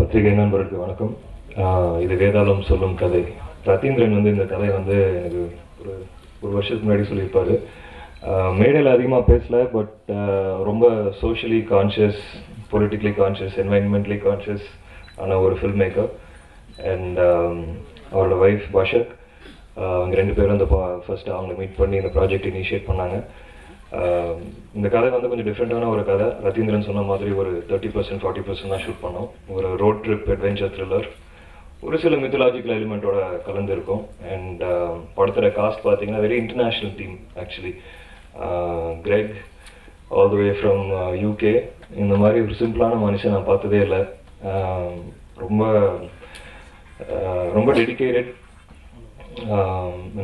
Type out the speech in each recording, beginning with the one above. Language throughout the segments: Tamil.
பத்திரிகை நண்பர்களுக்கு வணக்கம். இது வேதாளம் சொல்லும் கதை. ரத்தீந்திரன் வந்து இந்த கதை வந்து எனக்கு ஒரு வருஷத்துக்கு முன்னாடி சொல்லியிருப்பாரு. மேடையில் அதிகமாக பேசல, பட் ரொம்ப socially conscious, politically conscious, environmentally conscious ஆன ஒரு ஃபில்ம் மேக்கர். அண்ட் அவரோட ஒய்ஃப் பாஷக், அவங்க 2 பேரும் அந்த ஃபர்ஸ்ட் அவங்களை மீட் பண்ணி இந்த ப்ராஜெக்ட் இனிஷியேட் பண்ணாங்க. இந்த கதை வந்து கொஞ்சம் டிஃப்ரெண்ட்டான ஒரு கதை. ரத்தீந்திரன் சொன்ன மாதிரி ஒரு 30% 40% தான் ஷூட் பண்ணோம். ஒரு ரோட் ட்ரிப் அட்வென்ச்சர் த்ரில்லர், ஒரு சில மித்தலாஜிக்கல் எலிமெண்ட்டோட கலந்து இருக்கும். அண்ட் படத்தோட காஸ்ட் பார்த்தீங்கன்னா very international team actually. Greg all the way from UK. இந்த மாதிரி ஒரு சிம்பிளான மனுஷன் நான் பார்த்ததே இல்லை. ரொம்ப ரொம்ப டெடிக்கேட்டட்,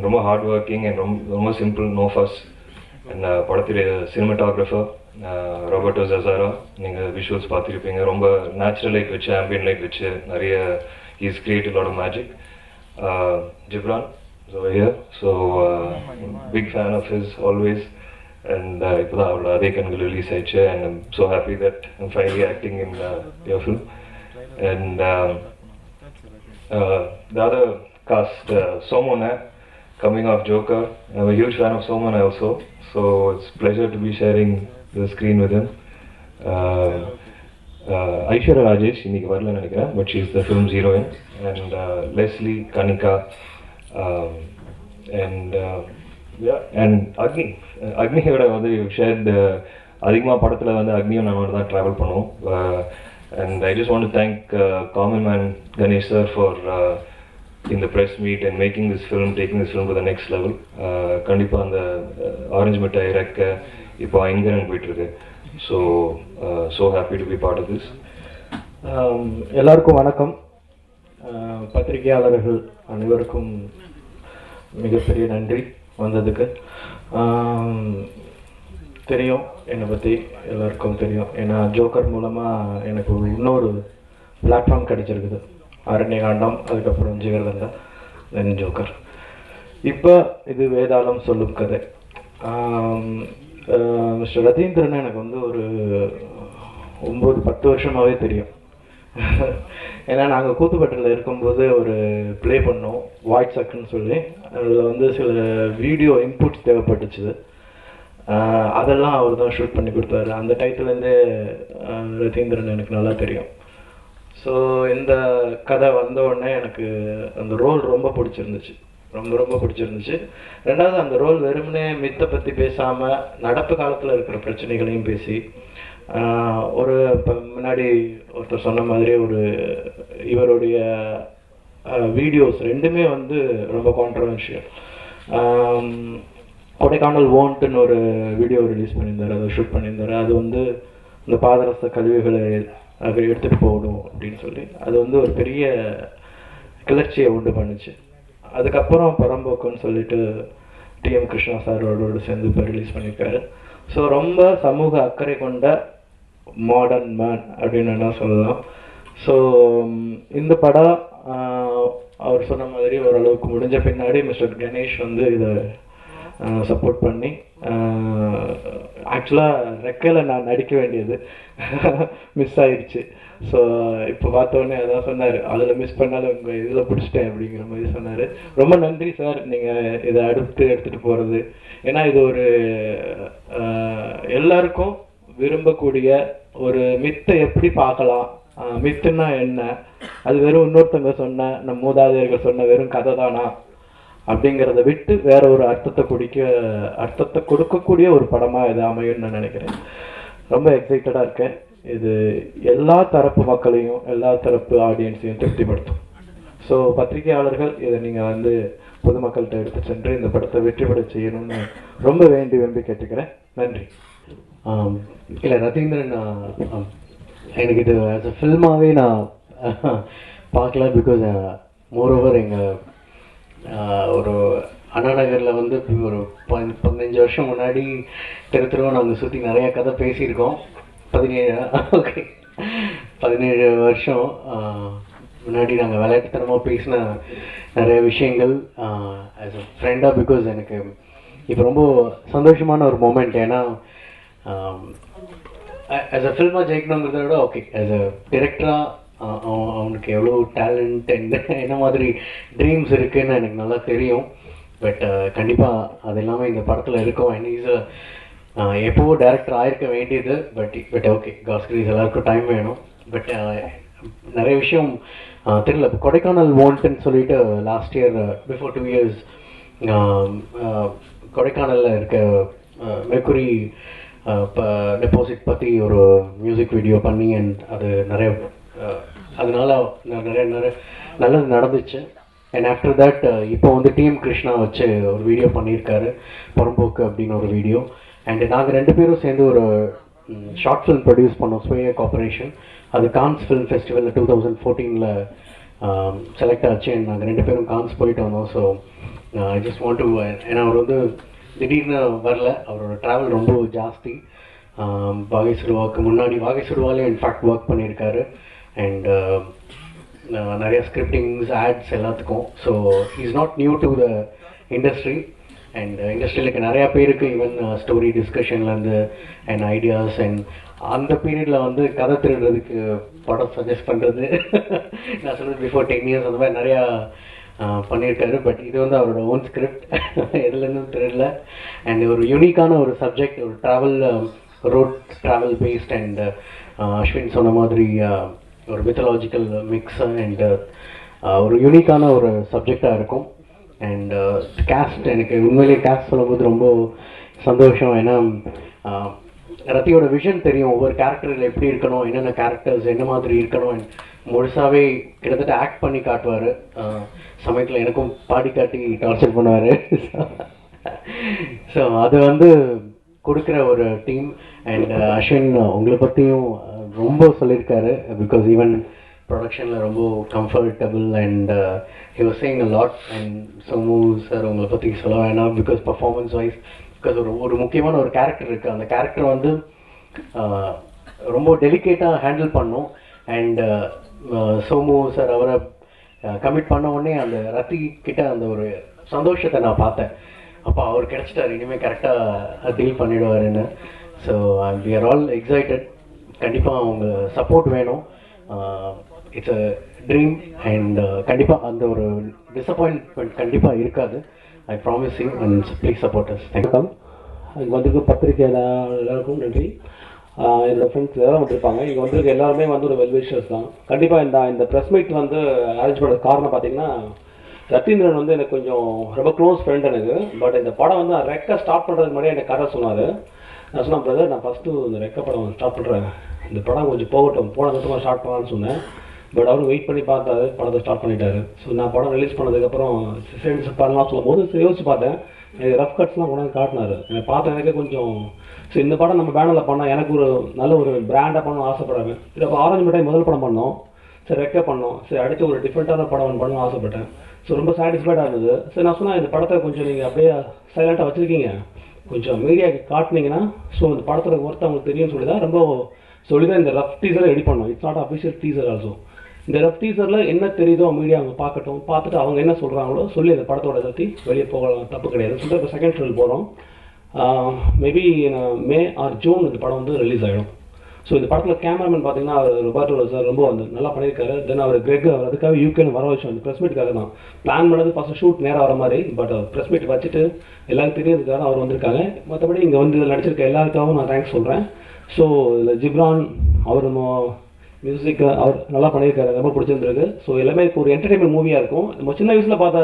ரொம்ப ஹார்ட் ஒர்க்கிங் அண்ட் ரொம்ப சிம்பிள், நோ ஃபஸ். அண்ட் படத்துடைய சினிமாட்டோகிராஃபர் ராபர்ட்டோ ஜசாரா, நீங்கள் விஷுவல்ஸ் பார்த்துருப்பீங்க. ரொம்ப நேச்சுரல் லைட் வச்சு, ஆம்பியன் லைட் வச்சு நிறைய is creative lot of magic. Ghibran so big fan of his always. And இப்போ தான் அவரோட அதே கண்கள் ரிலீஸ் ஆயிடுச்சு. And I'm so happy that I'm finally acting in your film. And the other cast, Somona, coming off Joker. I'm a huge fan of Somona also, so it's a pleasure to be sharing the screen with him. Aishwarya Rajesh இன்னைக்கு வரல நினைக்கிறேன், but she's the film's heroine. And Leslie, Kanika, and அக்னியோட வந்து shared அதிகமாக படத்தில் வந்து அக்னியும் நம்மளோட தான் ட்ராவல் பண்ணுவோம். And I just want to thank Common Man Ganesh sir for in the press meet and making this film, taking this film to the next level. கண்டிப்பாக அந்த ஆரஞ்சு மிட்டாய் இறக்க இப்போ ஐங்கரன் போயிட்டுருக்கு. So happy to be part of this. எல்லாருக்கும் வணக்கம். பத்திரிகையாளர்கள் அனைவருக்கும் மிகப்பெரிய நன்றி வந்ததுக்கு. தெரியும் என்னை பற்றி எல்லாருக்கும் தெரியும். ஏன்னா ஜோக்கர் மூலமாக எனக்கு இன்னொரு பிளாட்ஃபார்ம் கிடச்சிருக்குது. அரண்யகாண்டம், அதுக்கப்புறம் ஜிகர்தண்டா, தென் ஜோக்கர். இப்போ இது வேதாளம் சொல்லும் கதை. மிஸ்டர் ரத்தீந்திரன் எனக்கு வந்து ஒரு 9-10 வருஷமாகவே தெரியும். ஏன்னா நாங்கள் கூத்துப்பட்டில் இருக்கும்போது ஒரு ப்ளே பண்ணோம், வாய்ட் சக்குன்னு சொல்லி. அதில் வந்து சில வீடியோ இன்புட்ஸ் தேவைப்பட்டுச்சு. அதெல்லாம் அவர் தான் ஷூட் பண்ணி கொடுத்தாரு. அந்த டைத்துலேருந்தே ரத்தீந்திரன் எனக்கு நல்லா தெரியும். ஸோ இந்த கதை வந்த உடனே எனக்கு அந்த ரோல் ரொம்ப பிடிச்சிருந்துச்சு, ரொம்ப பிடிச்சிருந்துச்சு. ரெண்டாவது, அந்த ரோல் வெறுமனே மித்தை பற்றி பேசாமல் நடப்பு காலத்தில் இருக்கிற பிரச்சனைகளையும் பேசி, ஒரு இப்போ முன்னாடி ஒருத்தர் சொன்ன மாதிரி ஒரு இவருடைய வீடியோஸ் 2மே வந்து ரொம்ப கான்ட்ரவர்ஷியல். கொடைக்கானல் ஓன்ட்டுன்னு ஒரு வீடியோ ரிலீஸ் பண்ணியிருந்தார், அதை ஷூட் பண்ணியிருந்தார். அது வந்து இந்த பாதரச கழிவுகளை எடுத்துகிட்டு போகணும் அப்படின்னு சொல்லி அது வந்து ஒரு பெரிய கிளர்ச்சியை உண்டு பண்ணுச்சு. அதுக்கப்புறம் பரம்போக்குன்னு சொல்லிட்டு TM கிருஷ்ணா சாரோடு சேர்ந்து இப்போ ரிலீஸ் பண்ணியிருக்காரு. ஸோ ரொம்ப சமூக அக்கறை கொண்ட மாடர்ன் மேன் அப்படின்னு என்ன சொல்லலாம். ஸோ இந்த படம் அவர் சொன்ன மாதிரி ஓரளவுக்கு முடிஞ்ச பின்னாடி மிஸ்டர் கணேஷ் வந்து இதை சப்போர்ட் பண்ணி, ஆக்சுவலாக ரெக்கையில் நான் நடிக்க வேண்டியது மிஸ் ஆயிடுச்சு. ஸோ இப்போ பார்த்தோன்னே அதான் சொன்னார், அதில் மிஸ் பண்ணாலும் உங்கள் இதில் பிடிச்சிட்டேன் அப்படிங்கிற மாதிரி சொன்னார். ரொம்ப நன்றி சார், நீங்கள் இதை எடுத்துகிட்டு போகிறது. ஏன்னா இது ஒரு எல்லாருக்கும் விரும்பக்கூடிய ஒரு மித்தை எப்படி பார்க்கலாம், மித்துன்னா என்ன, அது வெறும் இன்னொருத்தவங்க சொன்ன, நம்ம மூதாதையர்கள் சொன்ன வெறும் கதை தானா அப்படிங்கிறத விட்டு வேற ஒரு அர்த்தத்தை கொடுக்கக்கூடிய ஒரு படமாக இது அமையும்னு நான் நினைக்கிறேன். ரொம்ப எக்ஸைட்டடாக இருக்கேன். இது எல்லா தரப்பு மக்களையும், எல்லா தரப்பு ஆடியன்ஸையும் திருப்திப்படுத்தும். ஸோ பத்திரிகையாளர்கள் இதை நீங்கள் வந்து பொதுமக்கள்கிட்ட எடுத்து சென்று இந்த படத்தை வெற்றிபட செய்யணும்னு ரொம்ப வேண்டி கேட்டுக்கிறேன். நன்றி. இல்லை ரத்தீந்திரன், எனக்கு இது ஆஸ் அ ஃபில்மாகவே நான் பார்க்கல. பிகாஸ் மோரோவர் எங்கள் ஒரு அண்ணா நகரில் வந்து ஒரு 15 வருஷம் முன்னாடி திரும்ப நாங்கள் சுற்றி நிறையா கதை பேசியிருக்கோம். 17 வருஷம் முன்னாடி நாங்கள் விளையாட்டுத்தனமாக பேசின நிறைய விஷயங்கள் ஆஸ் அ ஃப்ரெண்டாக. பிகாஸ் எனக்கு இப்போ ரொம்ப சந்தோஷமான ஒரு மூமெண்ட். ஏன்னா ஆஸ் அ ஃபில்மாக ஜெயிக்கணுங்கிறத விட ஓகே, ஆஸ் அ டிரெக்டராக அவனுக்கு எவ்வளோ டேலண்ட் என்ன மாதிரி ட்ரீம்ஸ் இருக்குன்னு எனக்கு நல்லா தெரியும். பட் கண்டிப்பாக அது எல்லாமே இந்த படத்தில் இருக்கும். அண்ட் இஸ் எப்போவோ டேரக்டர் ஆயிருக்க வேண்டியது. பட் ஓகே, காட்ஸ் கிரேஸ் எல்லாருக்கும் டைம் வேணும். பட் நிறைய விஷயம் தெரியல. இப்போ கொடைக்கானல் வாண்ட்னு சொல்லிட்டு லாஸ்ட் இயர் பிஃபோர் 2 years கொடைக்கானலில் இருக்க மெர்க்குரி டெபாசிட் பற்றி ஒரு மியூசிக் வீடியோ பண்ணி அண்ட் அது நிறைய அதனால நிறைய நல்லது நடந்துச்சு. அண்ட் ஆஃப்டர் தட் இப்போ வந்து டிஎம் கிருஷ்ணா வச்சு ஒரு வீடியோ பண்ணியிருக்காரு, புறம்போக்கு அப்படின்னு ஒரு வீடியோ. அண்ட் நாங்கள் 2 பேரும் சேர்ந்து ஒரு ஷார்ட் ஃபிலிம் ப்ரொடியூஸ் பண்ணோம், ஸ்வேயா கார்பரேஷன். அது கான்ஸ் ஃபிலிம் ஃபெஸ்டிவலில் 2014 செலக்ட் ஆச்சு. அண்ட் நாங்கள் 2 பேரும் கான்ஸ் போயிட்டு வந்தோம். So I just want to, ஏன்னா அவர் வந்து திடீர்னு வரல, அவரோட ட்ராவல் ரொம்ப ஜாஸ்தி. வாகை சுடுவாக்கு முன்னாடி வாகை சுடுவாலே இன்ஃபேக்ட் ஒர்க் பண்ணியிருக்காரு. அண்ட் நிறைய ஸ்கிரிப்டிங்ஸ், ஆட்ஸ் எல்லாத்துக்கும். So is not new to the industry. And இண்டஸ்ட்ரியில் இருக்க நிறையா பேருக்கு ஈவன் ஸ்டோரி டிஸ்கஷன்லேருந்து அண்ட் ஐடியாஸ் அண்ட் அந்த பீரியடில் வந்து கதை திருடுறதுக்கு படம் சஜஸ்ட் பண்ணுறது நான் சொல்கிறது பிஃபோர் 10 years அந்த மாதிரி நிறையா பண்ணியிருக்காரு. பட் இது வந்து அவரோட ஓன் ஸ்கிரிப்ட், எதுலேருந்தும் தெரியல. அண்ட் ஒரு யூனிக்கான ஒரு சப்ஜெக்ட், ஒரு travel, road travel based. And Ashwin சொன்ன மாதிரி ஒரு மித்தலாஜிக்கல் மிக்ஸ் அண்ட் ஒரு யூனிக்கான ஒரு சப்ஜெக்டாக இருக்கும். அண்ட் கேஸ்ட், எனக்கு உண்மையிலேயே கேஸ்ட் சொல்லும்போது ரொம்ப சந்தோஷம். ஏன்னா ரத்தியோட விஷன் தெரியும், ஒவ்வொரு கேரக்டரில் எப்படி இருக்கணும், என்னென்ன கேரக்டர்ஸ் என்ன மாதிரி இருக்கணும். அண்ட் முழுசாகவே கிட்டத்தட்ட ஆக்ட் பண்ணி காட்டுவார். சமயத்தில் எனக்கும் பாடி காட்டி டார்ச்சர் பண்ணுவார். ஸோ அது வந்து கொடுக்குற ஒரு டீம். அண்ட் அஸ்வின் உங்களை பற்றியும் ரொம்ப சொல்லியிருக்காரு. பிகாஸ் ஈவன் ப்ரொடக்ஷனில் ரொம்ப comfortable and he was saying a lot. And Somu sir உங்களை பற்றி சொல்ல வேணாம், பிகாஸ் பர்ஃபார்மன்ஸ் வைஸ். பிகாஸ் ஒரு முக்கியமான ஒரு கேரக்டர் இருக்குது, அந்த கேரக்டர் வந்து ரொம்ப டெலிகேட்டாக ஹேண்டில் பண்ணும். அண்ட் சோமு சார் அவரை கமிட் பண்ண உடனே அந்த ரத்தி கிட்ட அந்த ஒரு சந்தோஷத்தை நான் பார்த்தேன். அப்போ அவர் கிடச்சிட்டார், இனிமேல் கரெக்டாக டீல் பண்ணிவிடுவாருன்னு. So we are all excited. கண்டிப்பாக அவங்க சப்போர்ட் வேணும். It's a dream. அண்ட் கண்டிப்பாக அந்த ஒரு டிசப்பாயின்ட்மெண்ட் கண்டிப்பாக இருக்காது. I promise you. And please support us. Thank you. இங்கே வந்திருக்க பத்திரிக்கை எல்லாருக்கும் நன்றி. என்னோடய ஃப்ரெண்ட்ஸ் எல்லாம் வந்திருப்பாங்க. இங்கே வந்திருக்க எல்லாருமே வந்து ஒரு வெல்விஷர்ஸ் தான். கண்டிப்பாக இந்த ப்ரெஸ் மீட் வந்து அரேஞ்ச் பண்ண காரணம் பார்த்தீங்கன்னா, ரத்தீந்திரன் வந்து எனக்கு கொஞ்சம் ரொம்ப க்ளோஸ் ஃப்ரெண்ட் எனக்கு. பட் இந்த படம் வந்து ரெக்கை ஸ்டார்ட் பண்ணுறதுக்கு முன்னாடியே எனக்கு கதை சொன்னார். நான் சொன்னேன், பிரதர் நான் ஃபஸ்ட்டு இந்த ரெக்கை படம் ஸ்டார்ட் பண்ணுறேன், இந்த படம் கொஞ்சம் போகட்டும், போன கட்டமாக ஸ்டார்ட் பண்ணலான்னு சொன்னேன். பட் அவரும் வெயிட் பண்ணி பார்த்தாரு, படத்தை ஸ்டார்ட் பண்ணிட்டாரு. ஸோ நான் படம் ரிலீஸ் பண்ணதுக்கப்புறம் ஃப்ரெண்ட்ஸ் பண்ணலாம் சொல்லும்போது சரி யோசிச்சு பார்த்தேன். எனக்கு ரஃப் கட்ஸ்லாம் கொண்டாந்து காட்டினாரு. எனக்கு பார்த்தேன், எனக்கே கொஞ்சம் ஸோ இந்த படம் நம்ம பேனரில் பண்ணால் எனக்கு ஒரு நல்ல ஒரு பிராண்டாக பண்ணணும்னு ஆசைப்படுறேன். இது அப்போ ஆரஞ்சு மிட்டாய் முதல் படம் பண்ணோம், சரி ரெக்க பண்ணோம், சரி அடுத்து ஒரு டிஃப்ரெண்ட்டான படம் ஒன்று பண்ணணும்னு ஆசைப்பட்டேன். ஸோ ரொம்ப சாட்டிஸ்ஃபைடாக இருந்தது. சரி நான் சொன்னேன், இந்த படத்தை கொஞ்சம் நீங்கள் அப்படியே சைலண்ட்டாக வச்சுருக்கீங்க, கொஞ்சம் மீடியாவுக்கு காட்டினீங்கன்னா ஸோ இந்த படத்தோட ஒர்த்து அவங்களுக்கு தெரியும்னு சொல்லி தான் இந்த ரஃப் டீசரை ரெடி பண்ணோம். It's not official teaser also. இந்த ரஃப் டீசரில் என்ன தெரியுதோ மீடியா அவங்க பார்க்கட்டும், பார்த்துட்டு அவங்க என்ன சொல்கிறாங்களோ சொல்லி அந்த படத்தோட பற்றி வெளியே போகலாம், தப்பு கிடையாது சொல்லிட்டு இப்போ செகண்ட் ஷோல் போகிறோம். மேபி மே ஆர் ஜூன் இந்த படம் வந்து ரிலீஸ் ஆகிடும். ஸோ இந்த படத்தில் கேமராமேன் பார்த்தீங்கன்னா அவர் ரொபர்ட்டோ சார் ரொம்ப வந்து நல்லா பண்ணியிருக்காரு. தென் அவர் கிரெக் அவர் அதுக்காக யூகேன்னு வர வச்சோம். அந்த ப்ரெஸ் மீட்டுக்காக தான் பிளான் பண்ணது. ஃபஸ்ட்டு ஷூட் நேராக வர மாதிரி, பட் ப்ரெஸ் மீட் வச்சுட்டு எல்லாருக்கும் தெரியறதுக்காக தான் அவர் வந்திருக்காங்க. மற்றபடி இங்கே வந்து நடிச்சிருக்க எல்லாருக்காகவும் நான் தேங்க்ஸ் சொல்கிறேன். ஸோ இதில் ஜிப்ரான் அவர் மியூசிக் அவர் நல்லா பண்ணியிருக்காரு, ரொம்ப பிடிச்சிருந்துருக்கு. ஸோ எல்லாமே ஒரு என்டர்டைன்மெண்ட் மூவியாக இருக்கும். நம்ம சின்ன வயசில் பார்த்த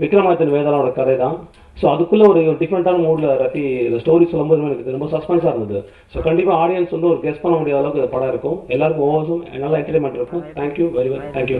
விக்ரமாதித்தன் வேதாளோட கதை தான். ஸோ அதுக்குள்ளே ஒரு டிஃப்ரெண்ட்டான மூடில் ரத்தி இந்த ஸ்டோரி சொல்லும்போது எனக்கு ரொம்ப சஸ்பென்ஸாக இருந்தது. ஸோ கண்டிப்பாக ஆடியன்ஸ் வந்து ஒரு கெஸ் பண்ண முடியாத அளவுக்கு இந்த படம் இருக்கும். எல்லாருக்கும் ஓவர்ஸும் நல்லா என்டர்டைன்மெண்ட் இருக்கும். Thank you very much. தேங்க்யூ.